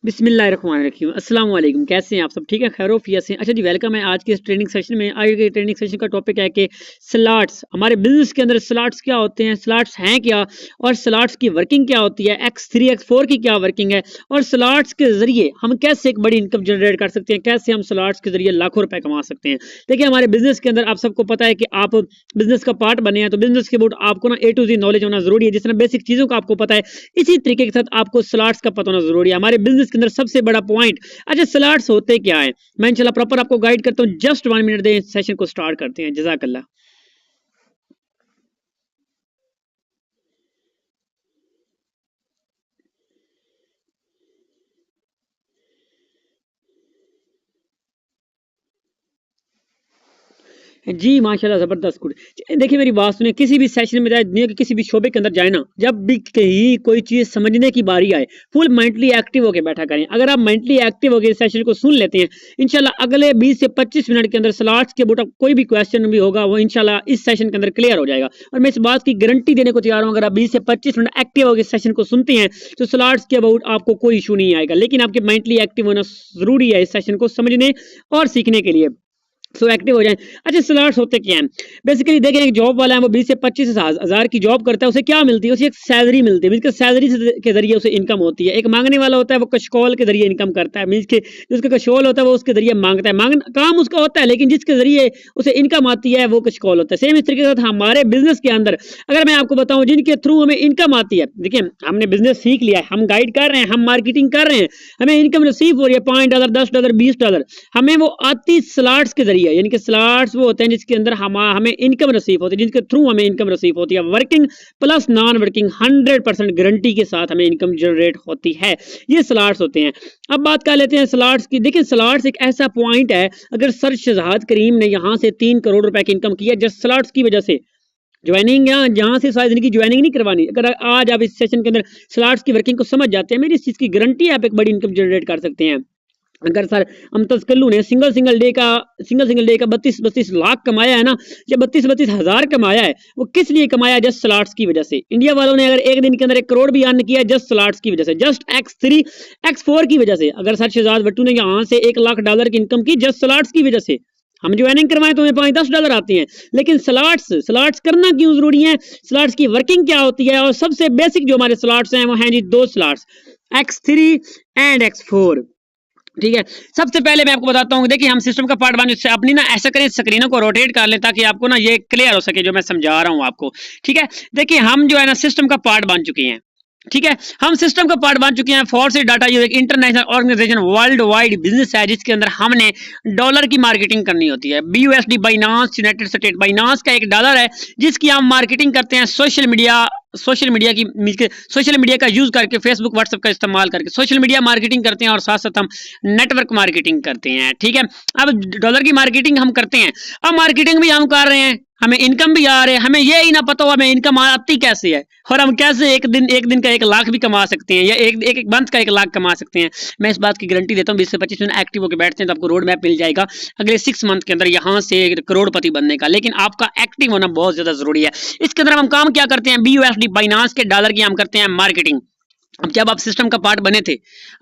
बिस्मिल्लाहिर्रहमानिर्रहीम। अस्सलाम वालेकुम। कैसे हैं आप सब? ठीक है, खैरोफियत से। अच्छा जी, वेलकम है आज के इस ट्रेनिंग सेशन में। आज के ट्रेनिंग सेशन का टॉपिक है कि स्लॉट्स, हमारे बिजनेस के अंदर स्लॉट्स क्या होते हैं, स्लॉट्स हैं क्या, और स्लॉट्स की वर्किंग क्या होती है, X3 X4 की क्या वर्किंग है, और स्लॉट्स के जरिए हम कैसे एक बड़ी इनकम जनरेट कर सकते हैं, कैसे हम स्लॉट्स के जरिए लाखों रुपए कमा सकते हैं। देखिए, हमारे बिजनेस के अंदर आप सबको पता है कि आप बिजनेस का पार्ट बने हैं, तो बिजनेस के अबाउट आपको ना A to Z नॉलेज होना जरूरी है। जिस तरह बेसिक चीजों का आपको पता है, इसी तरीके के साथ आपको स्लॉट्स का पता होना जरूरी है। हमारे बिजनेस के अंदर सबसे बड़ा पॉइंट, अच्छा स्लॉट्स होते क्या है, मैं इंशाल्लाह प्रॉपर आपको गाइड करता हूं। जस्ट 1 मिनट दें, सेशन को स्टार्ट करते हैं। जज़ाकल्लाह। जी माशाल्लाह, जबरदस्त गुड। देखिए मेरी बात सुनिए, किसी भी सेशन में जाए, दुनिया के किसी भी शोबे के अंदर जाए ना, जब भी कहीं कोई चीज समझने की बारी आए, फुल मेंटली एक्टिव होकर बैठा करें। अगर आप मेंटली एक्टिव होकर सेशन को सुन लेते हैं, इंशाल्लाह अगले 20 से 25 मिनट के अंदर स्लॉट्स के बूटा कोई भी क्वेश्चन भी होगा, वो इंशाल्लाह इस सेशन के अंदर क्लियर हो जाएगा। और मैं इस बात की गारंटी देने को तैयार हूँ, अगर आप 20 से 25 मिनट एक्टिव होकर सेशन को सुनते हैं, तो स्लॉट्स के अबाउट आपको कोई इशू नहीं आएगा। लेकिन आपके मेंटली एक्टिव होना जरूरी है इस सेशन को समझने और सीखने के लिए, सो एक्टिव हो जाएं। अच्छा, स्लॉट्स होते क्या हैं? बेसिकली देखें, एक जॉब वाला है, वो 20 से 25 हज़ार की जॉब करता है, उसे क्या मिलती है? उसे एक सैलरी मिलती है, मीन्स के सैलरी के जरिए उसे इनकम होती है। एक मांगने वाला होता है, वो कशकॉल के जरिए इनकम करता है, मीन्स के जिसका कशकॉल होता है वो उसके जरिए मांगता है, काम उसका होता है, लेकिन जिसके जरिए उसे इनकम आती है वो कशकॉल होता है। सेम इस तरीके से हमारे बिजनेस के अंदर अगर मैं आपको बताऊं जिनके थ्रू हमें इनकम आती है, देखिए हमने बिजनेस सीख लिया है, हम गाइड कर रहे हैं, हम मार्केटिंग कर रहे हैं, हमें इनकम रिसीव हो रही है $5, $10, $20, हमें वो आती स्लॉट्स के जरिए, यानी कि स्लॉट्स वो होते हैं जिसके अंदर हमें इनकम रिसीव होती है, जिनके थ्रू हमें इनकम रिसीव होती है। Working plus non working 100% guarantee के साथ हमें इनकम जनरेट होती है। ये स्लॉट्स होते हैं। अब बात कर लेते हैं स्लॉट्स की। देखिए, स्लॉट्स एक ऐसा पॉइंट है, अगर सर शहजाद करीम ने यहाँ से 3 करोड़ रुपए की इनकम की है जस्ट स्लॉट्स की वजह से। ज्वाइनिंग यहाँ से शायद इनकी ज्वाइनिंग नहीं करवानी। अगर आज आप इस सेशन के अंदर स्लॉट्स की वर्किंग को समझ जाते हैं, मेरी इस चीज की गारंटी है, आप एक बड़ी इनकम जनरेट कर सकते हैं। अगर सर अमतज कल्लू ने सिंगल डे का 32 लाख कमाया है ना, या 32 हजार कमाया है, वो किस लिए कमाया है? जस्ट स्लॉट्स की वजह से। इंडिया वालों ने अगर एक दिन के अंदर 1 करोड़ भी अर्न किया जस्ट स्लॉट्स की वजह से, जस्ट X3 X4 की वजह से। अगर सर शहजाद भट्टू ने यहाँ से $1 लाख की इनकम की जस्ट स्लॉट्स की वजह से, हम ज्वाइनिंग करवाएं तो हमें $5-10 आती हैं। लेकिन स्लॉट्स करना क्यों जरूरी है, स्लॉट्स की वर्किंग क्या होती है, और सबसे बेसिक जो हमारे स्लॉट्स हैं वो हैं जी 2 स्लॉट्स, X3 एंड X4। ठीक है, सबसे पहले मैं आपको बताता हूँ। देखिए, हम सिस्टम का पार्ट बन अपनी ना ऐसा करें, स्क्रीनों को रोटेट कर लें ताकि आपको ना ये क्लियर हो सके जो मैं समझा रहा हूँ आपको। ठीक है, देखिए हम जो है ना सिस्टम का पार्ट बन चुके हैं। ठीक है, हम सिस्टम का पार्ट बन चुके हैं। फॉरसेट डाटा ये एक international organization, world wide business है, जिसके अंदर हमने डॉलर की मार्केटिंग करनी होती है। BUSD, Binance United state, Binance का एक डॉलर है जिसकी हम मार्केटिंग करते हैं सोशल मीडिया का यूज करके, फेसबुक व्हाट्सएप का इस्तेमाल करके सोशल मीडिया मार्केटिंग करते हैं, और साथ साथ हम नेटवर्क मार्केटिंग करते हैं। ठीक है, अब डॉलर की मार्केटिंग हम करते हैं, अब मार्केटिंग भी हम कर रहे हैं, हमें इनकम भी आ रही है, हमें ये ही ना पता हो हमें इनकम आती कैसे है, और हम कैसे एक दिन का 1 लाख भी कमा सकते हैं, या एक मंथ का 1 लाख कमा सकते हैं। मैं इस बात की गारंटी देता हूँ, 20 से 25 मिनट एक्टिव होकर बैठते हैं तो आपको रोड मैप मिल जाएगा अगले 6 मंथ के अंदर यहाँ से करोड़पति बनने का। लेकिन आपका एक्टिव होना बहुत ज्यादा जरूरी है। इसके अंदर हम काम क्या करते हैं? BUSD, बाइनांस के डॉलर की हम करते हैं मार्केटिंग। अब जब आप सिस्टम का पार्ट बने थे,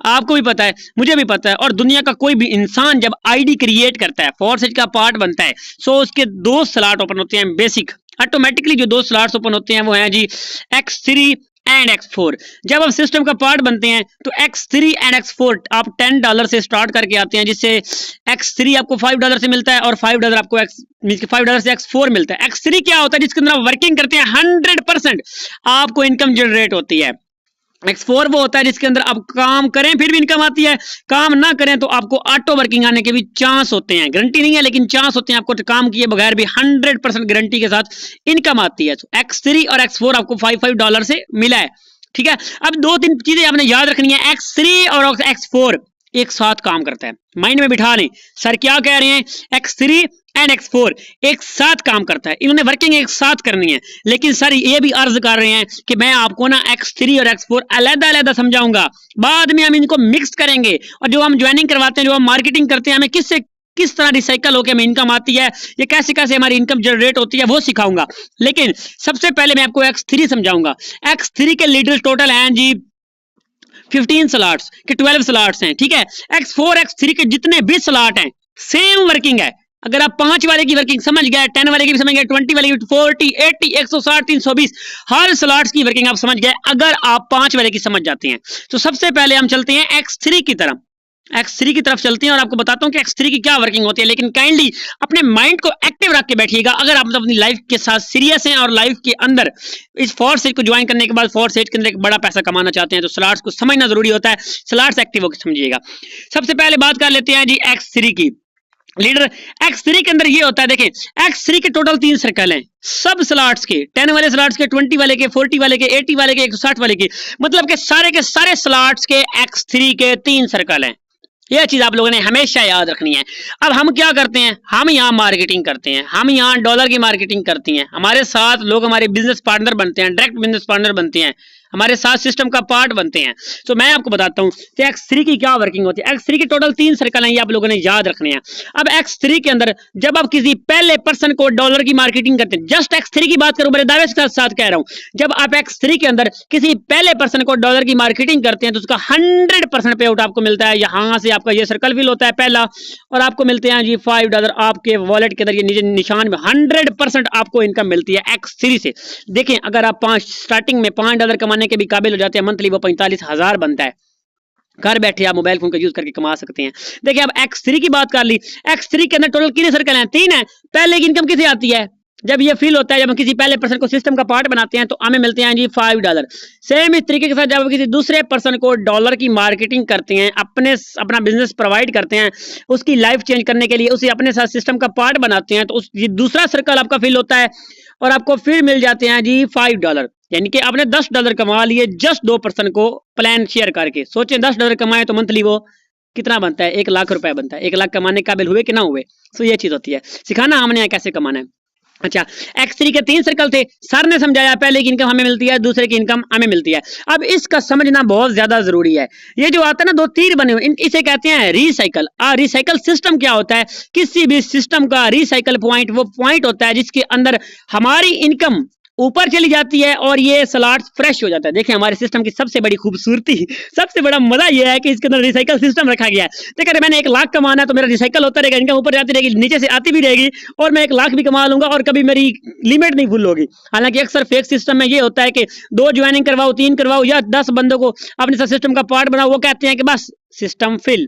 आपको भी पता है, मुझे भी पता है, और दुनिया का कोई भी इंसान जब आईडी क्रिएट करता है, फॉरसेट का पार्ट बनता है, सो उसके 2 स्लॉट ओपन होते हैं बेसिक। ऑटोमेटिकली जो 2 स्लॉट्स ओपन होते हैं वो हैं जी X3 एंड X4। जब आप सिस्टम का पार्ट बनते हैं तो X3 एंड X4 आप $10 से स्टार्ट करके आते हैं, जिससे X3 आपको $5 से मिलता है, और $5 आपको $5 से X4 मिलता है। X3 क्या होता है? जिसके अंदर आप वर्किंग करते हैं 100% आपको इनकम जनरेट होती है। X4 वो होता है जिसके अंदर आप काम करें फिर भी इनकम आती है, काम ना करें तो आपको ऑटो वर्किंग आने के भी चांस होते हैं। गारंटी नहीं है लेकिन चांस होते हैं, आपको काम किए बगैर भी 100% गारंटी के साथ इनकम आती है। X3 और X4 आपको $5 से मिला है। ठीक है, अब 2-3 चीजें आपने याद रखनी है। X3 और X4 एक साथ काम करता है, माइंड में बिठा लें। सर क्या कह रहे हैं? X3 एंड X4 एक साथ काम करता है, इन्होंने वर्किंग एक साथ करनी है। लेकिन सर ये भी अर्ज कर रहे हैं कि मैं आपको ना X3 और X4 अलग-अलग समझाऊंगा, बाद में हम इनको मिक्स करेंगे, और जो हम ज्वाइनिंग करवाते हैं, जो हम मार्केटिंग करते हैं, हमें किस तरह रिसाइकल होकर हमें इनकम आती है, ये कैसे कैसे हमारी इनकम जनरेट होती है, वो सिखाऊंगा। लेकिन सबसे पहले मैं आपको X3 समझाऊंगा। X3 के लीडर्स टोटल हैं जी 15 स्लॉट्स के 12 स्लॉट्स हैं, ठीक है। X4 X3 के जितने भी स्लॉट हैं सेम वर्किंग है। अगर आप 5 वाले की वर्किंग समझ गए, 10 वाले की भी समझ गए, 20 वाले की, 40, 80, 160, 320 हर स्लॉट्स की वर्किंग आप समझ गए अगर आप 5 वाले की समझ जाते हैं। तो सबसे पहले हम चलते हैं X3 की तरफ, X3 की तरफ चलते हैं और आपको बताता हूं कि X3 की क्या वर्किंग होती है। लेकिन काइंडली अपने माइंड को एक्टिव रख के बैठिएगा अगर आप अपनी लाइफ के साथ सीरियस हैं और लाइफ के अंदर इस फोर्स सेज को ज्वाइन करने के बाद फोर्स सेज के अंदर एक बड़ा पैसा कमाना चाहते हैं तो स्लॉट्स को समझना जरूरी होता है। स्लॉट्स एक्टिव होकर समझिएगा। सबसे पहले बात कर लेते हैं जी X3 की। लीडर X3 के अंदर ये होता है, देखें X3 के टोटल 3 सर्कल हैं सब स्लॉट्स के, 10 वाले स्लॉट्स के, 20 वाले के, 40 वाले के, 80 वाले के, 160 वाले के, मतलब के सारे स्लॉट्स के X3 के 3 सर्कल हैं। यह चीज आप लोगों ने हमेशा याद रखनी है। अब हम क्या करते हैं, हम यहाँ मार्केटिंग करते हैं, हम यहाँ डॉलर की मार्केटिंग करती हैं, हमारे साथ लोग हमारे बिजनेस पार्टनर बनते हैं, डायरेक्ट बिजनेस पार्टनर बनते हैं, हमारे साथ सिस्टम का पार्ट बनते हैं। तो मैं आपको बताता हूं कि X3 की क्या वर्किंग होती है। X3 के टोटल 3 सर्कल हैं, ये आप लोगों ने याद रखने हैं। अब X3 के अंदर जब आप किसी पहले पर्सन को डॉलर की मार्केटिंग करते हैं, जस्ट X3 की बात करूं, बड़े दावे के साथ कह रहा हूं, जब आप X3 के अंदर किसी पहले पर्सन को डॉलर की मार्केटिंग करते हैं तो उसका 100% पे आउट आपको मिलता है। यहां से आपका ये सर्कल फिल होता है पहला और आपको मिलते हैं जी $5 आपके वॉलेट के अंदर, ये निशान में 100% आपको इनकम मिलती है X3 से। देखें अगर आप स्टार्टिंग में $5 कमाने के भी काबिल हो जाते हैं, मंथली वो 45,000 बनता है। घर बैठे आप मोबाइल फोन का यूज करके कमा सकते हैं। देखिए अब X3 की बात कर ली, X3 के अंदर टोटल कितने सर्कल हैं, 3 है। पहले की इनकम किसे आती है, जब ये फील होता है, जब हम किसी पहले पर्सन को सिस्टम का पार्ट बनाते हैं तो हमें मिलते हैं जी $5। सेम इस तरीके के साथ जब किसी दूसरे पर्सन को डॉलर की मार्केटिंग करते हैं, अपना बिजनेस प्रोवाइड करते हैं, उसकी लाइफ चेंज करने के लिए उसे अपने साथ सिस्टम का पार्ट बनाते हैं, तो उस दूसरा सर्कल आपका फील होता है और आपको फिर मिल जाते हैं जी $5। यानी कि आपने $10 कमा लिए जस्ट 2 पर्सन को प्लान शेयर करके। सोचें $10 कमाए तो मंथली वो कितना बनता है, 1 लाख रुपए बनता है। 1 लाख कमाने के काबिल हुए कि ना हुए। तो ये चीज होती है, सिखाना हमने यहाँ कैसे कमाना है। अच्छा X3 के 3 सर्कल थे, सर ने समझाया पहले की इनकम हमें मिलती है, दूसरे की इनकम हमें मिलती है। अब इसका समझना बहुत ज्यादा जरूरी है। ये जो आता है ना 2 तीर बने हुए, इसे कहते हैं रिसाइकल। रिसाइकल सिस्टम क्या होता है, किसी भी सिस्टम का रिसाइकल पॉइंट वो पॉइंट होता है जिसके अंदर हमारी इनकम ऊपर चली जाती है और ये स्लॉट्स फ्रेश हो जाता है। देखिए हमारे सिस्टम की सबसे बड़ी खूबसूरती, सबसे बड़ा मजा ये है कि इसके अंदर रिसाइकल सिस्टम रखा गया है। देखिए अगर मैंने 1 लाख कमाना है तो मेरा रिसाइकल होता रहेगा, इनकम ऊपर जाती रहेगी, नीचे से आती भी रहेगी और मैं 1 लाख भी कमा लूंगा और कभी मेरी लिमिट नहीं फुल होगी। हालांकि अक्सर फेक सिस्टम में ये होता है कि 2 ज्वाइनिंग करवाओ, 3 करवाओ या 10 बंदों को अपने साथ सिस्टम का पार्ट बनाओ, वो कहते हैं कि बस सिस्टम फिल।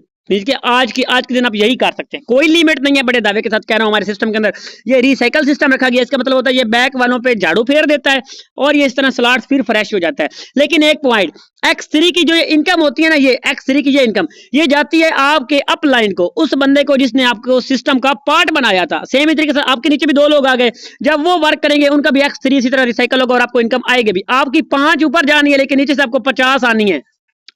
आज के दिन आप यही कर सकते हैं, कोई लिमिट नहीं है। बड़े दावे के साथ कह रहा हूं हमारे सिस्टम के अंदर ये रिसाइकल सिस्टम रखा गया। इसका मतलब होता है ये बैक वालों पे झाड़ू फेर देता है और ये इस तरह स्लॉट्स फिर फ्रेश हो जाता है। लेकिन एक पॉइंट, X3 की जो इनकम होती है ना, ये X3 की ये इनकम ये जाती है आपके अपलाइन को, उस बंदे को जिसने आपको सिस्टम का पार्ट बनाया था। सेम तरीके से आपके नीचे भी 2 लोग आ गए, जब वो वर्क करेंगे उनका भी X3 इसी तरह रिसाइकल होगा और आपको इनकम आएगी भी। आपकी 5 ऊपर जानी है लेकिन नीचे से आपको 50 आनी है,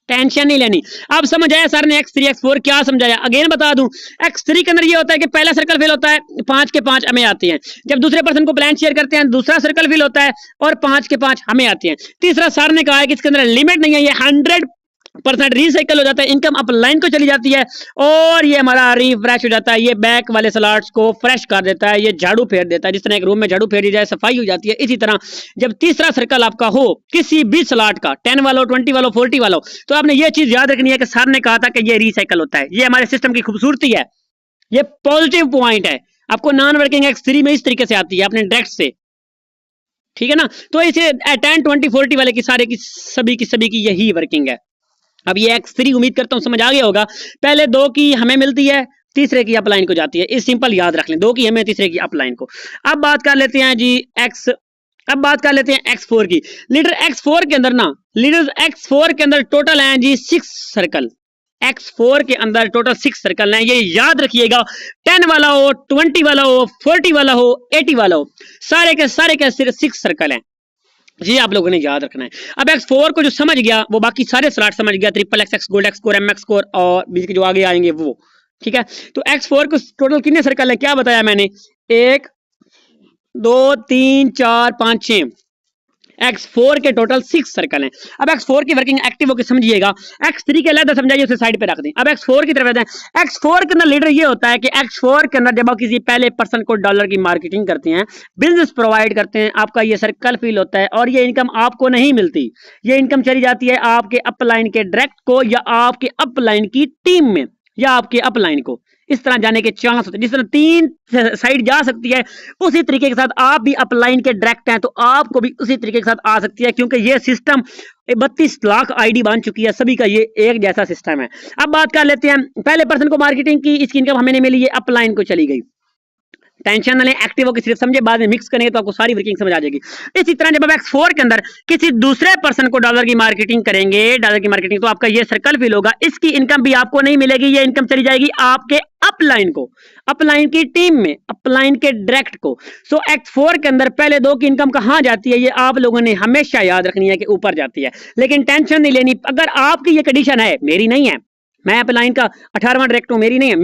टेंशन नहीं लेनी। अब समझ आया सर ने X3 X4 क्या समझाया, अगेन बता दूं। X3 के अंदर ये होता है कि पहला सर्कल फिल होता है, 5 के 5 हमें आती हैं। जब दूसरे पर्सन को प्लान शेयर करते हैं दूसरा सर्कल फिल होता है और 5 के 5 हमें आती हैं। तीसरा सर ने कहा है कि इसके अंदर लिमिट नहीं है, ये 100% रिसाइकल हो जाता है, इनकम अप लाइन को चली जाती है और ये हमारा रिफ्रेश हो जाता है। ये बैक वाले स्लॉट्स को फ्रेश कर देता है, ये झाड़ू फेर देता है। जिस तरह एक रूम में झाड़ू फेरी जाए सफाई हो जाती है, इसी तरह जब तीसरा सर्कल आपका हो किसी भी स्लॉट का, 10 वाला, 20 वाला, 40 वाला, तो आपने ये चीज याद रखनी है कि सर ने कहा था कि ये रिसाइकल होता है। ये हमारे सिस्टम की खूबसूरती है, ये पॉजिटिव पॉइंट है। आपको नॉन वर्किंग X3 में इस तरीके से आती है अपने डायरेक्ट से, ठीक है ना। तो इसे 10, 20, 40 वाले की सारे की सभी की यही वर्किंग है। अब ये X3 उम्मीद करता हूं समझ आ गया होगा। पहले 2 की हमें मिलती है, तीसरे की अपलाइन को जाती है। इस सिंपल याद रख लें, 2 की हमें, तीसरे की अपलाइन को। अब बात कर लेते हैं जी X4 की। लीडर X4 के अंदर टोटल हैं जी 6 सर्कल। X4 के अंदर टोटल 6 सर्कल हैं, ये याद रखिएगा। 10 वाला हो, 20 वाला हो, 40 वाला हो, 80 वाला हो, सारे के सिर्फ 6 सर्कल हैं। ये आप लोगों ने याद रखना है। अब X4 को जो समझ गया वो बाकी सारे स्लॉट समझ गया, XXX, gold X core, MX core और बीच के जो आगे आएंगे वो, ठीक है। तो X4 को टोटल कितने सर्कल है क्या बताया मैंने, 1 2 3 4 5 6। X4 के टोटल 6 सर्कल हैं। अब X4 की वर्किंग एक्टिव होकर समझिएगा, X3 के अलग समझाइए, उसे साइड पे रख दें। अब X4 की तरफ आते हैं। X4 के अंदर लीडर ये होता है कि X4 के अंदर जब आप किसी पहले पर्सन को डॉलर की मार्केटिंग करते हैं, बिजनेस प्रोवाइड करते हैं, आपका ये सर्कल फिल होता है और ये इनकम आपको नहीं मिलती, ये इनकम चली जाती है आपके अपलाइन के डायरेक्ट को या आपके अपलाइन की टीम में या आपके अपलाइन को। इस तरह जाने के चांस होते हैं। जिस तरह 3 साइड जा सकती है उसी तरीके के साथ आप भी अपलाइन के डायरेक्ट हैं तो आपको भी उसी तरीके के साथ आ सकती है, क्योंकि ये सिस्टम 32 लाख आईडी बन चुकी है, सभी का ये एक जैसा सिस्टम है। अब बात कर लेते हैं, पहले पर्सन को मार्केटिंग की, इसकी इनकम हमें नहीं मिली, ये अपलाइन को चली गई। टेंशन न लें, एक्टिव होकर सिर्फ समझे, बाद में मिक्स करेंगे तो आपको सारी वर्किंग समझ आ जाएगी। इसी तरह जब आप X4 के अंदर किसी दूसरे पर्सन को डॉलर की मार्केटिंग करेंगे, डॉलर की मार्केटिंग, तो आपका ये सर्कल फिल होगा, इसकी इनकम भी आपको नहीं मिलेगी, ये इनकम चली जाएगी आपके अपलाइन को, अपलाइन की टीम में, अपलाइन के डायरेक्ट को। सो X4 के अंदर पहले 2 की इनकम कहां जाती है, ये आप लोगों ने हमेशा याद रखनी है कि ऊपर जाती है। लेकिन टेंशन नहीं लेनी, अगर आपकी ये कंडीशन है, मेरी नहीं है, मैं अपलाइन का 18वां डायरेक्ट हूं, मेरी नहीं है,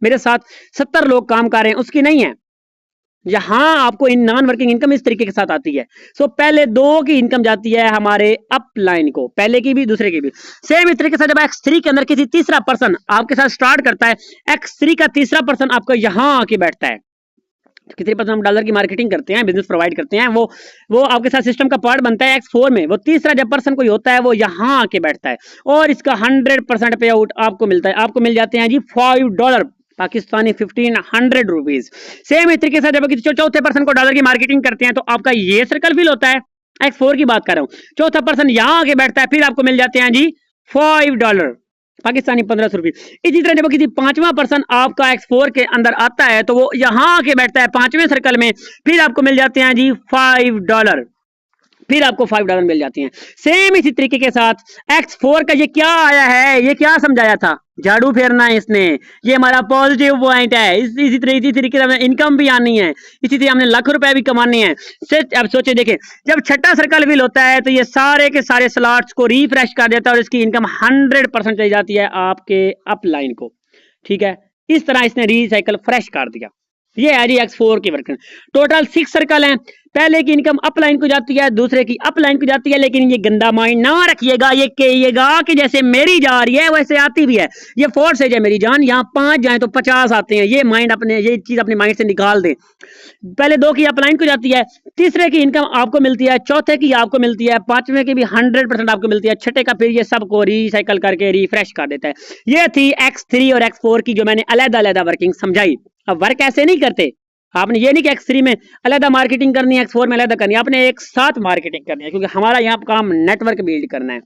मेरे साथ 70 लोग काम कर रहे हैं, उसकी नहीं है, यहां आपको इन नॉन वर्किंग इनकम इस तरीके के साथ आती है। सो पहले 2 की इनकम जाती है हमारे अपलाइन को, पहले की भी दूसरे की भी। सेम इस तरीके से जब X3 के अंदर किसी तीसरा पर्सन आपके साथ स्टार्ट करता है, X3 का तीसरा पर्सन आपका यहां आके बैठता है, कितने पर्सन हम डॉलर की मार्केटिंग करते हैं, बिजनेस प्रोवाइड करते हैं, वो आपके साथ सिस्टम का पार्ट बनता है X4 में। वो तीसरा जब पर्सन कोई होता है वो यहां आके बैठता है और इसका 100% पे आउट आपको मिलता है। आपको मिल जाते हैं जी $5 पाकिस्तानी 1500 रुपीज। सेम इस तरीके से जब किसी चौथे पर्सन को डॉलर की मार्केटिंग करते हैं तो आपका ये सर्कल फिल होता है, X4 की बात कर रहा हूं, चौथा पर्सन यहां आके बैठता है, फिर आपको मिल जाते हैं जी $5 पाकिस्तानी 1500 रुपये। इसी तरह जब किसी 5वां पर्सन आपका X4 के अंदर आता है तो वो यहां आके बैठता है 5वें सर्कल में, फिर आपको मिल जाते हैं जी $5, फिर आपको $5 मिल जाती हैं। सेम इसी तरीके के साथ X4 का ये क्या आया है, ये क्या समझाया था, झाड़ू फेरना है इसने, ये हमारा पॉजिटिव पॉइंट है। इसी तरीके से इनकम भी आनी है, इसी तरह हमने लाख रुपए भी कमाने हैं। अब सोचे देखें, जब छठा सर्कल फिल होता है तो ये सारे के सारे स्लॉट्स को रिफ्रेश कर देता है और इसकी इनकम 100% चली जाती है आपके अपलाइन को। ठीक है, इस तरह इसने रिसाइकल फ्रेश कर दिया। ये है जी X4 की वर्किंग। टोटल 6 सर्कल हैं, पहले की इनकम अपलाइन को जाती है, दूसरे की अपलाइन को जाती है। लेकिन ये गंदा माइंड ना रखिएगा, ये कहिएगा कि जैसे मेरी जा रही है वैसे आती भी है, ये फोर्स है मेरी जान, यहाँ 5 जाए तो 50 आते हैं। ये माइंड अपने, ये चीज अपने माइंड से निकाल दें। पहले 2 की अपलाइन को जाती है, तीसरे की इनकम आपको मिलती है, चौथे की आपको मिलती है, 5वें की भी 100% आपको मिलती है, छठे का फिर ये सबको रिसाइकल करके रिफ्रेश कर देता है। ये थी X3 और X4 की जो मैंने अलग-अलग वर्किंग समझाई। अब वर्क ऐसे नहीं करते, आपने ये नहीं कि X3 में अलग मार्केटिंग करनी है, X4 में अलग करनी है, आपने एक साथ मार्केटिंग करनी है, क्योंकि हमारा यहाँ काम नेटवर्क बिल्ड करना है।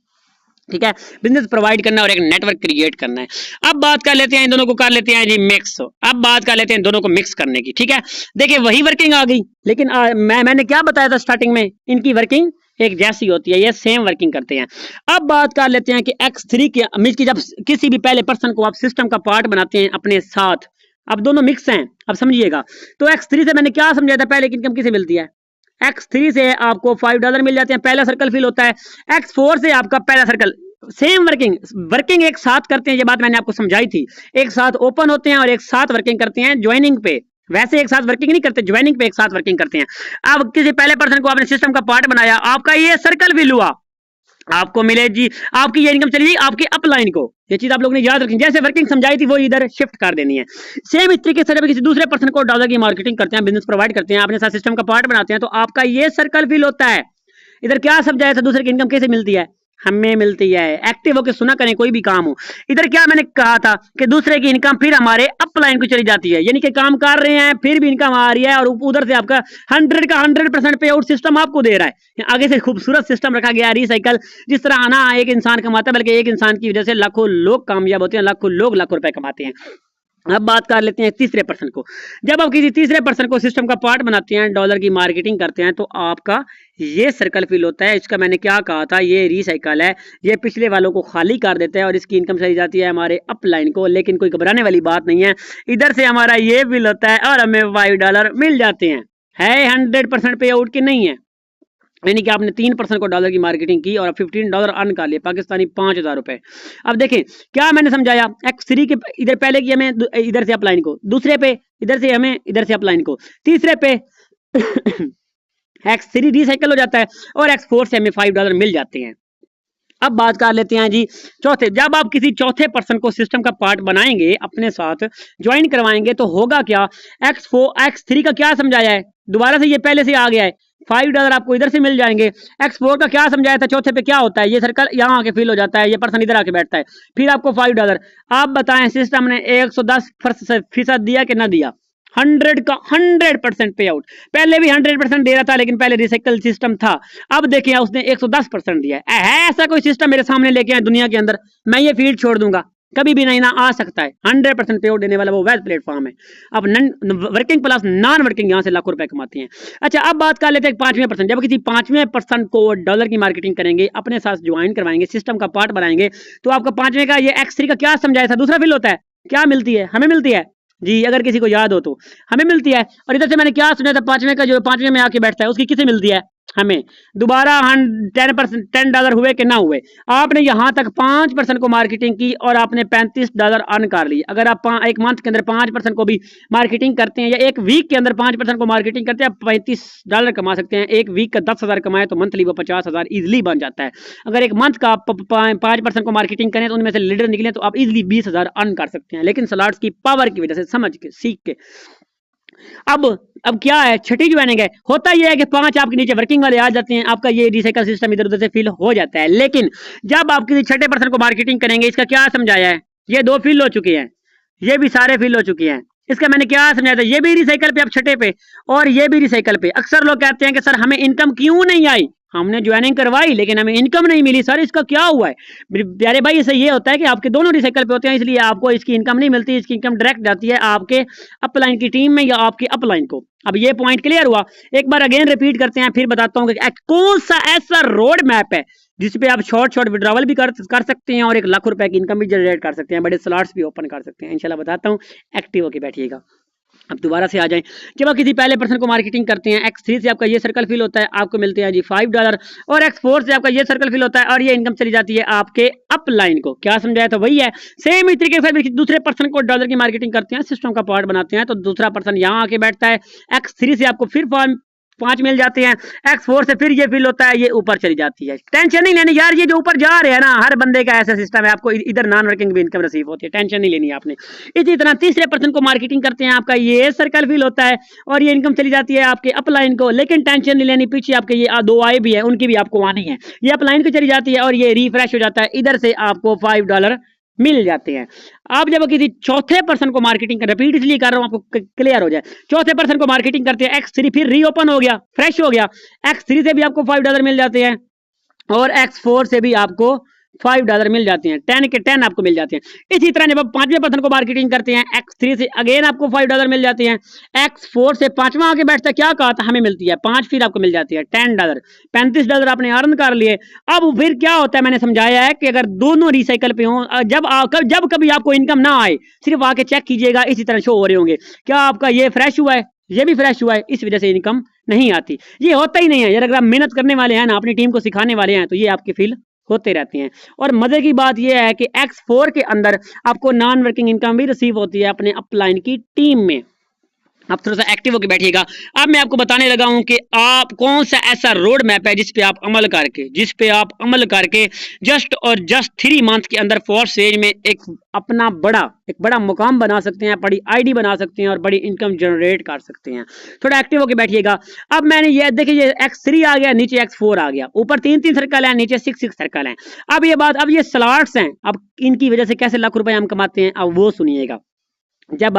ठीक है, बिजनेस प्रोवाइड करना और एक नेटवर्क क्रिएट करना है। अब बात कर लेते हैं इन दोनों को, कर लेते हैं जी मिक्स। अब बात कर लेते हैं दोनों को मिक्स करने की। ठीक है, देखिए वही वर्किंग आ गई, लेकिन मैंने क्या बताया था स्टार्टिंग में, इनकी वर्किंग एक जैसी होती है, ये सेम वर्किंग करते हैं। अब बात कर लेते हैं कि X3 की जब किसी भी पहले पर्सन को आप सिस्टम का पार्ट बनाते हैं अपने साथ, अब दोनों मिक्स हैं, अब समझिएगा। तो X3 से मैंने क्या समझाया था, पहले की इनकम किसे मिलती है, X3 से आपको $5 मिल जाते हैं, पहला सर्कल फिल होता है। X4 से आपका पहला सर्कल, सेम वर्किंग एक साथ करते हैं, ये बात मैंने आपको समझाई थी। एक साथ ओपन होते हैं और एक साथ वर्किंग करते हैं ज्वाइनिंग पे, वैसे एक साथ वर्किंग नहीं करते, ज्वाइनिंग पे एक साथ वर्किंग करते हैं। अब किसी पहले पर्सन को आपने सिस्टम का पार्ट बनाया, आपका ये सर्कल फिल हुआ, आपको मिले जी, आपकी ये इनकम चली आपके अपलाइन को। ये चीज आप लोगों ने याद रखनी, जैसे वर्किंग समझाई थी वो इधर शिफ्ट कर देनी है। सेम इस तरीके से जब किसी दूसरे पर्सन को डॉलर की मार्केटिंग करते हैं, बिजनेस प्रोवाइड करते हैं, अपने साथ सिस्टम का पार्ट बनाते हैं, तो आपका ये सर्कल फिल होता है। इधर क्या समझाया था, दूसरे की इनकम कैसे मिलती है, हमें मिलती है। एक्टिव होकर सुना करें कोई भी काम हो। इधर क्या मैंने कहा था कि दूसरे की इनकम फिर हमारे अपलाइन को चली जाती है, यानी कि काम कर रहे हैं फिर भी इनकम आ रही है और उधर से आपका 100% पे आउट सिस्टम आपको दे रहा है। आगे से खूबसूरत सिस्टम रखा गया रिसाइकल, जिस तरह आना एक इंसान कमाता है, बल्कि एक इंसान की वजह से लाखों लोग कामयाब होते हैं, लाखों लोग लाखों रुपए कमाते हैं। अब बात कर लेते हैं तीसरे पर्सन को। जब आप किसी तीसरे पर्सन को सिस्टम का पार्ट बनाते हैं, डॉलर की मार्केटिंग करते हैं, तो आपका ये सर्कल फिल होता है। इसका मैंने क्या कहा था, ये रिसाइकल है, ये पिछले वालों को खाली कर देता है और इसकी इनकम चली जाती है हमारे अपलाइन को। लेकिन कोई घबराने वाली बात नहीं है, इधर से हमारा ये फिल होता है और हमें $5 मिल जाते हैं। है 100% पे आउट की नहीं है, यानी कि आपने 3% को डॉलर की मार्केटिंग की और $15 अर्न कर लिए, पाकिस्तानी 5000 रुपए। अब देखें क्या मैंने समझाया, X3 के इधर पहले की हमें इधर से अपलाइन को, दूसरे पे इधर से हमें इधर से अपलाइन को, तीसरे पे X3 रिसाइकल हो जाता है और X4 से हमें $5 मिल जाते हैं। अब बात कर लेते हैं जी चौथे, जब आप किसी चौथे पर्सन को सिस्टम का पार्ट बनाएंगे, अपने साथ ज्वाइन करवाएंगे, तो होगा क्या, X3 का क्या समझाया है, दोबारा से ये पहले से आ गया है, $5 आपको इधर से मिल जाएंगे। X4 का क्या समझाया था, चौथे पे क्या होता है, ये सर्कल यहाँ आके फिल हो जाता है, ये पर्सन इधर आके बैठता है, फिर आपको $5। आप बताएं सिस्टम ने 110% दिया कि ना दिया, 100% पे आउट। पहले भी 100% दे रहा था, लेकिन पहले रिसाइकल सिस्टम था, अब देखिए उसने 110% दिया है ऐसा कोई सिस्टम मेरे सामने लेके आए दुनिया के अंदर, मैं ये फील्ड छोड़ दूंगा, कभी भी नहीं ना आ सकता है। 100% पे आउट देने वाला वो वेब प्लेटफॉर्म है। अब वर्किंग प्लस नॉन वर्किंग यहाँ से लाखों रुपए कमाते हैं। अच्छा, अब बात कर लेते हैं 5वें%। जब किसी 5वें% को डॉलर की मार्केटिंग करेंगे, अपने साथ ज्वाइन करवाएंगे, सिस्टम का पार्ट बनाएंगे, तो आपका 5वें का ये X3 का क्या समझाया था, दूसरा फिल होता है, क्या मिलती है, हमें मिलती है जी, अगर किसी को याद हो तो हमें मिलती है। और इधर से मैंने क्या सुना था, 5वें का जो 5वें में आके बैठता है उसकी किसे मिलती है, हमें। दोबारा $10 हुए कि ना हुए, आपने यहां तक 5% को मार्केटिंग की और आपने $35 अर्न कर लिए। अगर आप एक मंथ के अंदर 5% को भी मार्केटिंग करते हैं, या एक वीक के अंदर 5% को मार्केटिंग करते हैं, आप $35 कमा सकते हैं। एक वीक का 10,000 कमाए तो मंथली वो 50,000 इजिली बन जाता है। अगर एक मंथ का 5% को मार्केटिंग करें तो उनमें से लीडर निकले तो आप इजिली 20,000 अर्न कर सकते हैं, लेकिन स्लॉट्स की पावर की वजह से, समझ के, सीख के। अब क्या है, छठी ज्वाइनिंग है, होता यह है कि 5 आपके नीचे वर्किंग वाले आ जाते हैं, आपका ये रिसाइकल सिस्टम इधर उधर से फिल हो जाता है। लेकिन जब आप किसी छठे पर्सन को मार्केटिंग करेंगे, इसका क्या समझाया है, ये 2 फिल हो चुके हैं, ये भी सारे फिल हो चुके हैं, इसका मैंने क्या समझाया था, ये भी रिसाइकल पे, अब छठे पे, और ये भी रिसाइकल पे। अक्सर लोग कहते हैं कि सर हमें इनकम क्यों नहीं आई, हमने ज्वाइनिंग करवाई लेकिन हमें इनकम नहीं मिली, सर इसका क्या हुआ है। प्यारे भाई, इससे ये होता है कि आपके दोनों रिसाइकल पे होते हैं, इसलिए आपको इसकी इनकम नहीं मिलती, इसकी इनकम डायरेक्ट जाती है आपके अपलाइन की टीम में या आपके अपलाइन को। अब ये पॉइंट क्लियर हुआ, एक बार अगेन रिपीट करते हैं, फिर बताता हूँ कि कौन सा ऐसा रोड मैप है जिसपे आप शॉर्ट विड्रॉवल भी कर सकते हैं और 1 लाख रुपए की इनकम भी जनरेट कर सकते हैं, बड़े स्लॉट्स भी ओपन कर सकते हैं। इंशाल्लाह बताता हूँ, एक्टिव होकर बैठिएगा। अब दोबारा से आ जाएं, जब आप किसी पहले पर्सन को मार्केटिंग करते हैं, X3 से आपका ये सर्कल फिल होता है, आपको मिलते हैं जी $5, और X4 से आपका ये सर्कल फिल होता है और ये इनकम चली जाती है आपके अपलाइन को। क्या समझाया था, वही है, सेम इस तरीके से दूसरे पर्सन को डॉलर की मार्केटिंग करते हैं, सिस्टम का पार्ट बनाते हैं, तो दूसरा पर्सन यहाँ आके बैठता है, X3 से आपको फिर 5 मिल जाते हैं, X4 से फिर ये फिल होता है, ये ऊपर चली जाती है। टेंशन नहीं लेनी यार, ये जो ऊपर जा रहे हैं ना, हर बंदे का ऐसा सिस्टम है, आपको इधर नॉन वर्किंग भी इनकम रिसीव होती है, टेंशन नहीं लेनी आपने। इसी तरह तीसरे पर्सन को मार्केटिंग करते हैं, आपका ये सर्कल फिल होता है और ये इनकम चली जाती है आपके अपलाइन को, लेकिन टेंशन नहीं लेनी, पीछे आपके ये 2 आए भी है, उनकी भी आपको आनी है, ये अपलाइन को चली जाती है और ये रिफ्रेश हो जाता है, इधर से आपको $5 मिल जाते हैं। आप जब किसी चौथे पर्सन को मार्केटिंग कर, रिपीट इसलिए कर रहा हूं आपको क्लियर हो जाए, चौथे पर्सन को मार्केटिंग करते हैं, X3 फिर रीओपन हो गया, फ्रेश हो गया, X3 से भी आपको $5 मिल जाते हैं और X4 से भी आपको $5 मिल जाते हैं, 10 के 10 आपको मिल जाते हैं। इसी तरह जब आप 5वें पर्सन को मार्केटिंग करते हैं, X3 से अगेन आपको $5 मिल जाते हैं, X4 से 5वां आके बैठता है, क्या कहा था, हमें मिलती है 5, फिर आपको मिल जाती है $10, $35 आपने अर्न कर लिए। अब फिर क्या होता है, मैंने समझाया है कि अगर दोनों रिसाइकल पे हों, जब कभी आपको इनकम ना आए, सिर्फ आके चेक कीजिएगा, इसी तरह शो हो रहे होंगे, क्या आपका ये फ्रेश हुआ है, ये भी फ्रेश हुआ है, इस वजह से इनकम नहीं आती। ये होता ही नहीं है यार, अगर आप मेहनत करने वाले हैं ना, अपनी टीम को सिखाने वाले हैं, तो ये आपके फील होते रहते हैं। और मजे की बात यह है कि X4 के अंदर आपको नॉन वर्किंग इनकम भी रिसीव होती है अपने अपलाइन की टीम में। आप थोड़ा सा एक्टिव होकर बैठिएगा। अब मैं आपको बताने लगा हूं कि आप कौन सा ऐसा रोड मैप है जिस पे आप अमल करके जस्ट और जस्ट 3 मंथ के अंदर फोर्थ स्टेज में एक बड़ा मुकाम बना सकते हैं, बड़ी आईडी बना सकते हैं और बड़ी इनकम जनरेट कर सकते हैं। थोड़ा एक्टिव होकर बैठिएगा। अब मैंने ये देखिए, ये X3 आ गया, नीचे X4 आ गया, ऊपर 3 सर्कल है, नीचे 6 सर्कल है। अब ये स्लॉट्स हैं, अब इनकी वजह से कैसे लाख रुपए हम कमाते हैं, अब वो सुनिएगा। जब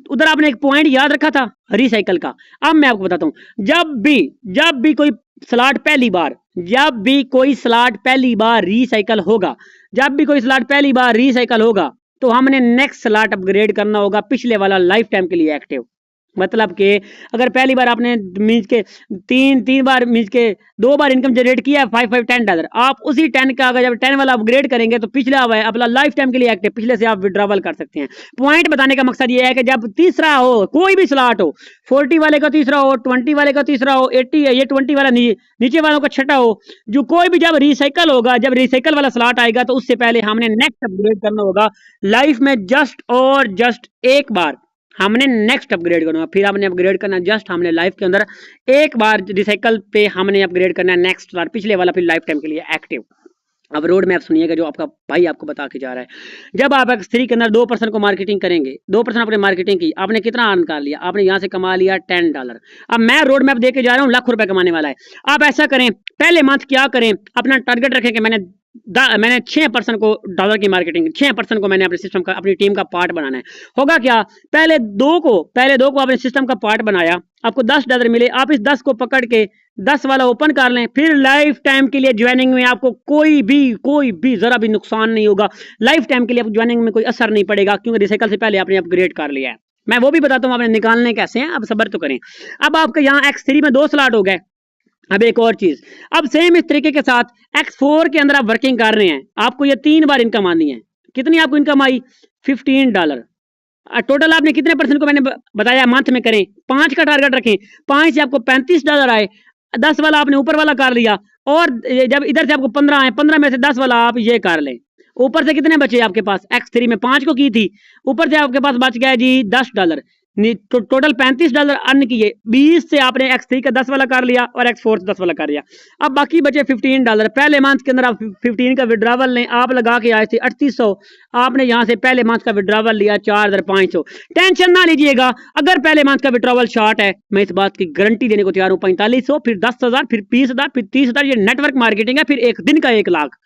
उधर आपने एक पॉइंट याद रखा था रिसाइकल का, अब मैं आपको बताता हूं, जब भी कोई स्लॉट पहली बार रिसाइकल होगा, तो हमने नेक्स्ट स्लॉट अपग्रेड करना होगा पिछले वाला लाइफ टाइम के लिए एक्टिव। मतलब कि अगर पहली बार आपने मींस के 2 बार इनकम जनरेट किया है, $5, आप उसी 10 का अगर जब 10 वाला अपग्रेड करेंगे तो पिछला हुआ है अपना लाइफ टाइम के लिए एक्टिव, पिछले से आप विड्रॉवल कर सकते हैं। पॉइंट बताने का मकसद ये है कि जब तीसरा हो, कोई भी स्लॉट हो, 40 वाले का तीसरा हो, 20 वाले का तीसरा हो, 80 है, ये 20 वाला नीचे वालों का छठा हो, जो कोई भी जब रिसाइकल वाला स्लॉट आएगा तो उससे पहले हमने नेक्स्ट अपग्रेड करना होगा। लाइफ में जस्ट एक बार हमने नेक्स्ट अपग्रेड करना, फिर हमने अपग्रेड करना जस्ट हमने लाइफ के अंदर एक बार रिसाइकल पे हमने अपग्रेड करना है नेक्स्ट बार, पिछले वाला फिर लाइफ टाइम के लिए एक्टिव। अब रोड मैप सुनिएगा जो आपका भाई आपको बता के जा रहा है। जब आप X3 के अंदर 2% को मार्केटिंग करेंगे, 2% आपने मार्केटिंग की, आपने कितना अर्न कर लिया, आपने यहाँ से कमा लिया $10। अब मैं रोड मैप दे के जा रहा हूँ, लाख रुपए कमाने वाला है। आप ऐसा करें, पहले मंथ क्या करें, अपना टारगेट रखें कि मैंने 6% को डॉलर की मार्केटिंग, 6% को मैंने अपने सिस्टम का, अपनी टीम का पार्ट बनाना है। होगा क्या, पहले दो को आपने सिस्टम का पार्ट बनाया, आपको $10 मिले, आप इस 10 को पकड़ के 10 वाला ओपन कर लें, फिर लाइफ टाइम के लिए ज्वाइनिंग में आपको कोई भी जरा भी नुकसान नहीं होगा। लाइफ टाइम के लिए आपको ज्वाइनिंग में कोई असर नहीं पड़ेगा, क्योंकि रिसाइकल से पहले आपने अपग्रेड कर लिया है। मैं वो भी बताता हूँ आपने निकालने कैसे हैं, अब सब्र तो करें। अब आपके यहाँ X3 में 2 स्लॉट हो गए। अब एक और चीज, अब सेम इस तरीके के साथ X4 के अंदर आप वर्किंग कर रहे हैं, आपको ये 3 बार इनकम आनी है। कितनी आपको इनकम आई, $15। टोटल आपने कितने % को मैंने बताया मंथ में करें, 5 का टारगेट रखें, 5 से आपको $35 आए, 10 वाला आपने ऊपर वाला कर लिया, और जब इधर से आपको 15 आए, 15 में से 10 वाला आप ये कर लें। ऊपर से कितने बचे आपके पास, X3 में 5 को की थी, ऊपर से आपके पास बच गया जी $10, टोटल $35 अर्न किए। 20 से आपने X3 का 10 वाला कर लिया और X4 से 10 वाला कर लिया। अब बाकी बचे $15। पहले मंथ के अंदर आप 15 का विड्रॉवल लें, आप लगा के आए थे 3800, आपने यहाँ से पहले मंथ का विड्रॉवल लिया 4500। टेंशन ना लीजिएगा, अगर पहले मंथ का विड्रॉवल शॉर्ट है, मैं इस बात की गारंटी देने को तैयार हूँ, 4500, फिर 10,000, फिर 20,000, फिर 30,000। ये नेटवर्क मार्केटिंग है, फिर एक दिन का 1 लाख।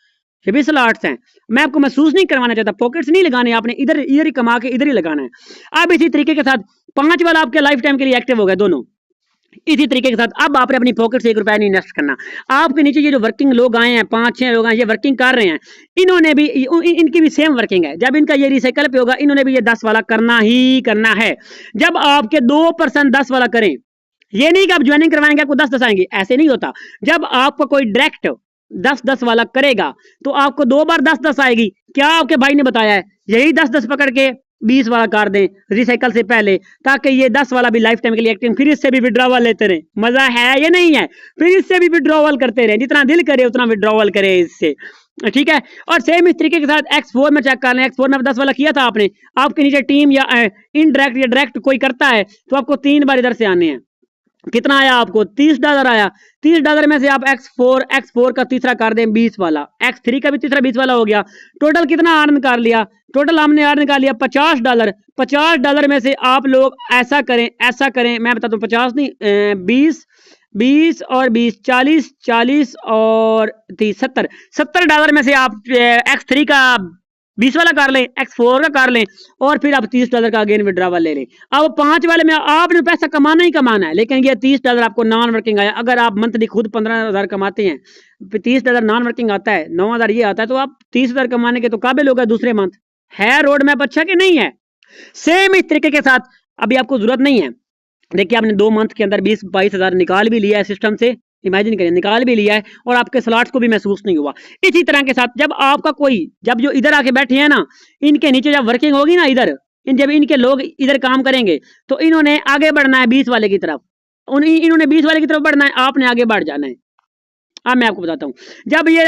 ये भी स्लॉट्स हैं, मैं आपको महसूस नहीं करवाना चाहता, पॉकेट्स नहीं लगाने, आपने इधर ही कमा के इधर ही लगाना है। अब इसी तरीके के साथ 5 वाला आपके लाइफ टाइम के लिए एक्टिव हो गया दोनों। इसी तरीके के साथ अब आपने अपनी पॉकेट से ₹1 नहीं इन्वेस्ट करना। आपके नीचे ये जो वर्किंग लोग आए हैं, 5-6 लोग आए, ये वर्किंग कर रहे हैं, इन्होंने भी, इनकी भी सेम वर्किंग है। जब इनका ये रिसाइकल पे होगा, इन्होंने भी ये 10 वाला करना ही करना है। जब आपके 2% 10 वाला करें, ये नहीं कि आप ज्वाइनिंग करवाएंगे आपको 10 आएंगे, ऐसे नहीं होता। जब आपको कोई डायरेक्ट 10 वाला करेगा तो आपको 2 बार 10 आएगी। क्या आपके भाई ने बताया है, यही 10 पकड़ के 20 वाला कर दें रिसाइकल से पहले, ताकि ये 10 वाला भी लाइफ टाइम के लिए एक्टिव, फिर इससे भी विड्रॉवल लेते रहे। मजा है ये नहीं है, फिर इससे भी विड्रॉवल करते रहे, जितना दिल करे उतना विड्रॉवल करे इससे, ठीक है। और सेम इस तरीके के साथ X4 में चेक कर लें। X4 में 10 वाला किया था आपने, आपके नीचे टीम या इनडायरेक्ट या डायरेक्ट कोई करता है तो आपको 3 बार इधर से आने हैं। कितना आया आपको, $30 आया। $30 में से आप X4 का तीसरा कर दें 20 वाला, X3 का भी तीसरा 20 वाला हो गया। टोटल कितना अर्न कर लिया, टोटल हमने अर्न कर लिया $50। $50 में से आप लोग ऐसा करें, मैं बताता हूँ, 50 नहीं, 20 और 20, 40 और 30, $70 में से आप X3 का 20 वाला कर लें, X4 का कर लें, और फिर आप $30 का अगेन विड्रॉवल ले लें। अब 5 वाले में आपने पैसा कमाना ही कमाना है, लेकिन ये $30 आपको नॉन वर्किंग आया। अगर आप मंथली खुद 15,000 कमाते हैं, $30 नॉन वर्किंग आता है, 9,000 ये आता है, तो आप 30,000 कमाने के तो काबिल हो गए दूसरे मंथ। है रोड मैप अच्छा कि नहीं है? सेम इस तरीके के साथ अभी आपको जरूरत नहीं है, देखिए आपने 2 मंथ के अंदर 20-22,000 निकाल भी लिया है सिस्टम से, इमेजिन करिए, निकाल भी लिया है, और आपके स्लॉट्स को भी महसूस नहीं हुआ। इसी तरह के साथ जब आपका कोई, जब जो इधर आके बैठे हैं ना, इनके नीचे जब वर्किंग होगी ना, इधर जब इनके लोग इधर काम करेंगे, तो इन्होंने आगे बढ़ना है 20 वाले की तरफ, इन्होंने 20 वाले की तरफ बढ़ना है, आपने आगे बढ़ जाना है। अब मैं आपको बताता हूँ, जब ये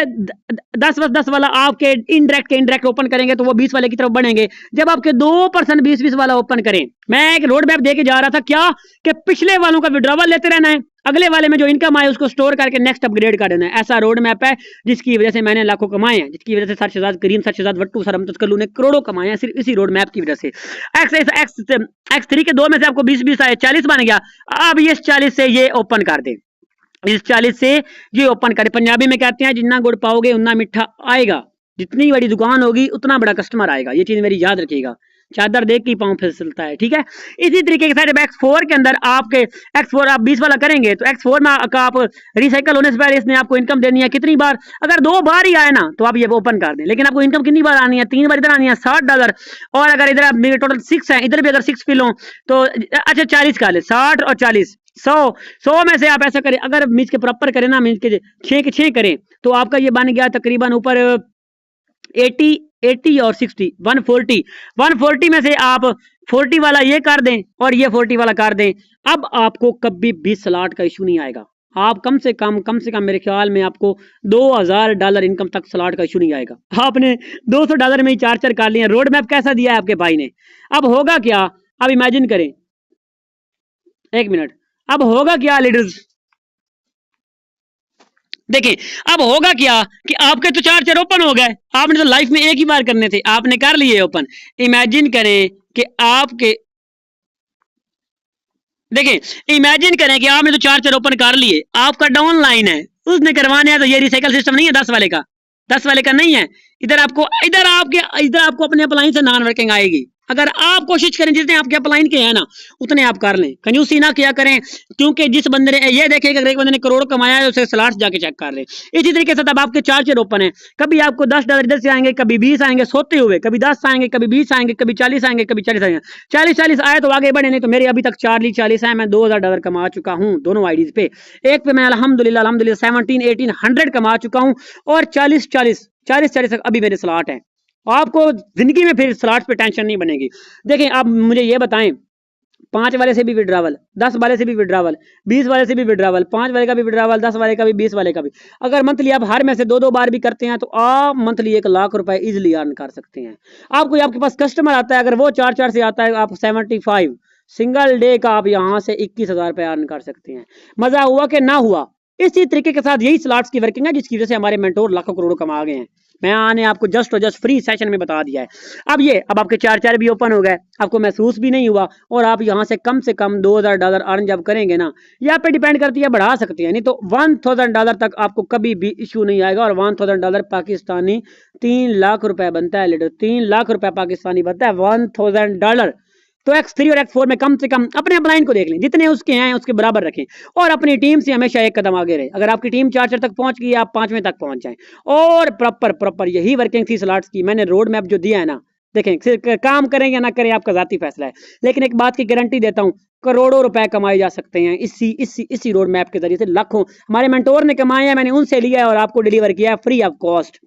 10 वाला आपके इनडायरेक्ट ओपन करेंगे तो वो 20 वाले की तरफ बढ़ेंगे। जब आपके 2% 20 वाला ओपन करें, मैं एक रोड मैप देके जा रहा था, क्या कि पिछले वालों का विड्रॉवल लेते रहना है, अगले वाले में जो इनकम आए उसको स्टोर करके नेक्स्ट अपग्रेड कर देना है। ऐसा रोड मैप है जिसकी वजह से मैंने लाखों कमाए हैं, जिसकी वजह से सर शहजाद करीम, सर शहजाद वट्टू, सर अमजद कल्लू ने करोड़ों कमाए हैं सिर्फ इसी रोड मैप की वजह से। X3 के 2 में से आपको 20 आए, 40 बन गया। अब ये 40 से ये ओपन कर दे, इस 40 से ये ओपन करें। पंजाबी में कहते हैं जितना गुड़ पाओगे उतना मीठा आएगा, जितनी बड़ी दुकान होगी उतना बड़ा कस्टमर आएगा। ये चीज मेरी याद रखिएगा, चादर देख के पाँव फिसलता है, ठीक है। इसी तरीके के साथ X4 के अंदर आपके X4 आप 20 वाला करेंगे तो X4 में आप रिसाइकल होने से पहले इसने आपको इनकम देनी है कितनी बार, अगर 2 बार ही आए ना तो आप ये ओपन कर दें, लेकिन आपको इनकम कितनी बार आनी है, 3 बार इधर आनी है, $60। और अगर इधर मेरे टोटल 6 है, इधर भी अगर 6 फिल हो तो अच्छा 40 का ले, 60 और 40, 100 में से आप ऐसा करें, अगर मीन्स के प्रॉपर करें ना, मीन्स के 6 के 6 करें तो आपका ये बन गया तकरीबन ऊपर 80 और 60, 140 में से आप 40 वाला ये कर दें और ये 40 वाला कर दें। अब आपको कभी भी स्लॉट का इशू नहीं आएगा। आप कम से कम मेरे ख्याल में आपको $2,000 इनकम तक स्लॉट का इशू नहीं आएगा। आपने $200 में ही 4 कर लिए। रोड मैप कैसा दिया है आपके भाई ने। अब होगा क्या, अब इमेजिन करें, एक मिनट, अब होगा क्या लीडर्स, देखिए अब होगा क्या कि आपके तो 4 चेयर ओपन हो गए, आपने तो लाइफ में एक ही बार करने थे, आपने कर लिए ओपन। इमेजिन करें कि आपके, देखिए इमेजिन करें कि आपने तो 4 चेयर ओपन कर लिए, आपका डाउन लाइन है, उसने करवाने है, तो ये रिसाइकल सिस्टम नहीं है 10 वाले का, 10 वाले का नहीं है। इधर आपको, इधर आपको अपने अपलाइन से नॉन वर्किंग आएगी। अगर आप कोशिश करें जितने आपके अपलाइन के हैं ना उतने आप कर लें, कंजूसी ना किया करें, क्योंकि जिस बंदे ने ये देखेगा अगर एक बंदे ने करोड़ कमाया है उसे स्लॉट्स जाके चेक कर ले। इसी तरीके से तब आपके 4 चेयर ओपन है, कभी आपको $10 इधर से आएंगे, कभी 20 आएंगे सोते हुए, कभी 10 आएंगे, कभी 20 आएंगे, कभी 40 आएंगे, कभी 40 आएंगे। 40 आए तो आगे बढ़े, नहीं तो मेरे अभी तक 40 है, मैं $2000 कमा चुका हूँ दोनों आईडीज पे। एक पे मैं अल्हम्दुलिल्लाह 17, 18, 100 कमा चुका हूँ, और 40 अभी मेरे स्लॉट हैं। आपको जिंदगी में फिर स्लॉट्स पे टेंशन नहीं बनेगी। देखें आप मुझे ये बताएं, 5 वाले से भी विड्रावल, 10 वाले से भी विड्रावल, 20 वाले से भी विड्रावल, 5 वाले का भी विड्रावल, 10 वाले का भी, 20 वाले का भी। अगर मंथली आप हर में से 2-2 बार भी करते हैं तो आप मंथली 1 लाख रुपए इजिली अर्न कर सकते हैं। आपको आपके पास कस्टमर आता है, अगर वो 4 से आता है, आप 75 सिंगल डे का आप यहाँ से 21,000 रुपए अर्न कर सकते हैं। मजा हुआ कि ना हुआ? इसी तरीके के साथ यही स्लॉट्स की वर्किंग है जिसकी वजह से हमारे मेंटोर लाखों करोड़ों कमा गए हैं। मैं आने आपको जस्ट फ्री सेशन में बता दिया है। अब आपके 4 भी ओपन हो गए, आपको महसूस भी नहीं हुआ, और आप यहाँ से कम $2000 अर्न जब करेंगे ना, यहाँ पे डिपेंड करती है, बढ़ा सकते हैं, नहीं तो $1000 तक आपको कभी भी इशू नहीं आएगा। और $1000 पाकिस्तानी 3 लाख रुपए बनता है लीडर, 3 लाख रुपए पाकिस्तानी बनता है $1000। तो X3 और X4 में कम से कम अपने अपलाइन को देख लें, जितने उसके हैं उसके बराबर रखें, और अपनी टीम से हमेशा एक कदम आगे रहे। अगर आपकी टीम 4 तक पहुंच गई, आप 5वें तक पहुंच जाएं। और प्रॉपर यही वर्किंग थी स्लॉट्स की। मैंने रोड मैप जो दिया है ना, देखें काम करें या ना करें आपका जाती फैसला है, लेकिन एक बात की गारंटी देता हूं, करोड़ों रुपए कमाए जा सकते हैं इसी रोड मैप के जरिए से। लाखों हमारे मेंटोर ने कमाए हैं, मैंने उनसे लिया है और आपको डिलीवर किया है फ्री ऑफ कॉस्ट।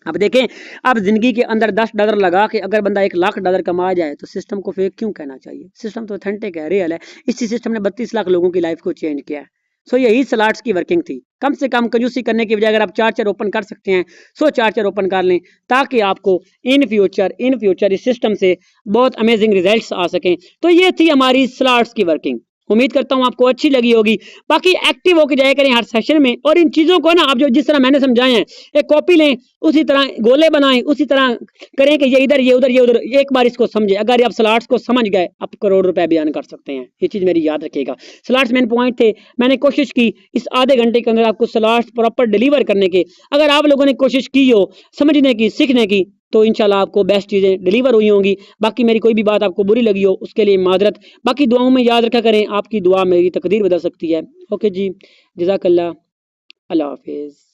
अब देखें, अब जिंदगी के अंदर $10 लगा के अगर बंदा $1 लाख कमा जाए तो सिस्टम को फेक क्यों कहना चाहिए? सिस्टम तो ऑथेंटिक है, रियल है। इसी सिस्टम ने 32 लाख लोगों की लाइफ को चेंज किया है। सो यही स्लॉट्स की वर्किंग थी। कम से कम कंजूसी करने की बजाय अगर आप 4 चेयर ओपन कर सकते हैं, 4 चेयर ओपन कर लें, ताकि आपको इन फ्यूचर इस सिस्टम से बहुत अमेजिंग रिजल्ट्स आ सकें। तो ये थी हमारी स्लॉट्स की वर्किंग। उम्मीद करता हूं आपको अच्छी लगी होगी। बाकी एक्टिव होकर जाया करें हर सेशन में, और इन चीजों को ना आप जो जिस तरह मैंने समझाए हैं, एक कॉपी लें, उसी तरह गोले बनाएं, उसी तरह करें कि ये इधर ये उधर ये उधर, एक बार इसको समझे। अगर आप स्लॉट्स को समझ गए, आप करोड़ रुपए भी अर्न कर सकते हैं। ये चीज मेरी याद रखिएगा। स्लॉट्स मेन पॉइंट थे, मैंने कोशिश की इस आधे घंटे के अंदर आपको स्लॉट्स प्रॉपर डिलीवर करने के। अगर आप लोगों ने कोशिश की हो समझने की, सीखने की, तो इंशाल्लाह आपको बेस्ट चीज़ें डिलीवर हुई होंगी। बाकी मेरी कोई भी बात आपको बुरी लगी हो उसके लिए माजरत। बाकी दुआओं में याद रखा करें, आपकी दुआ मेरी तकदीर बदल सकती है। ओके जी, जज़ाकल्लाह, अल्लाह हाफिज़।